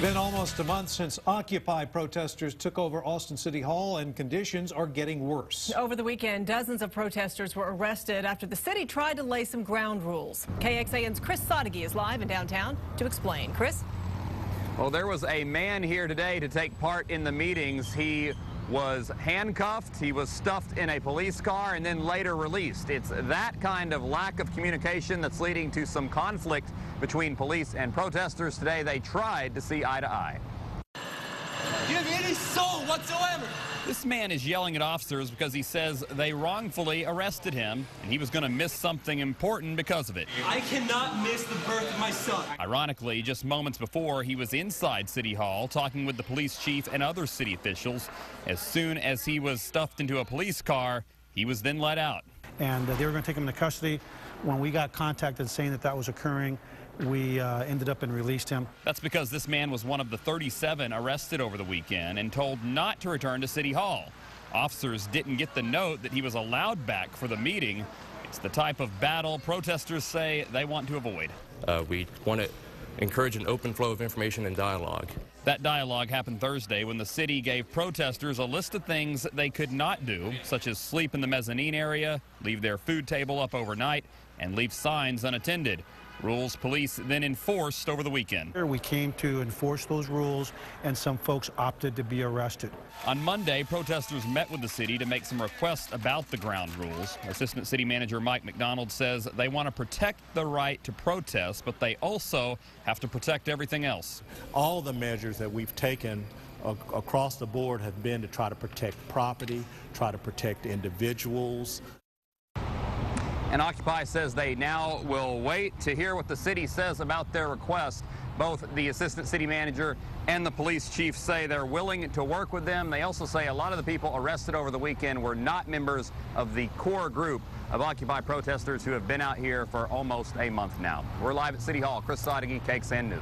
Been almost a month since Occupy protesters took over Austin City Hall, and conditions are getting worse. Over the weekend, dozens of protesters were arrested after the city tried to lay some ground rules. KXAN's Chris Sadeghi is live in downtown to explain. Chris? Well, there was a man here today to take part in the meetings. He was handcuffed, he was stuffed in a police car, and then later released. It's that kind of lack of communication that's leading to some conflict between police and protesters. Today, they tried to see eye to eye. Do you have any soul whatsoever? This man is yelling at officers because he says they wrongfully arrested him, and he was going to miss something important because of it. I cannot miss the birth of my son. Ironically, just moments before, he was inside City Hall talking with the police chief and other city officials. As soon as he was stuffed into a police car, he was then let out. And they were going to take him into custody. When we got contacted saying that was occurring, we ended up and released him. That's because this man was one of the 37 arrested over the weekend and told not to return to City Hall. Officers didn't get the note that he was allowed back for the meeting. It's the type of battle protesters say they want to avoid. We want to encourage an open flow of information and dialogue. That dialogue happened Thursday when the city gave protesters a list of things they could not do, such as sleep in the mezzanine area, leave their food table up overnight, and leave signs unattended. Rules police then enforced over the weekend. We came to enforce those rules, and some folks opted to be arrested. On Monday, protesters met with the city to make some requests about the ground rules. Assistant City Manager Mike McDonald says they want to protect the right to protest, but they also have to protect everything else. All the measures that we've taken across the board have been to try to protect property, try to protect individuals. And Occupy says they now will wait to hear what the city says about their request. Both the assistant city manager and the police chief say they're willing to work with them. They also say a lot of the people arrested over the weekend were not members of the core group of Occupy protesters who have been out here for almost a month now. We're live at City Hall. Chris Sadeghi, KXAN News.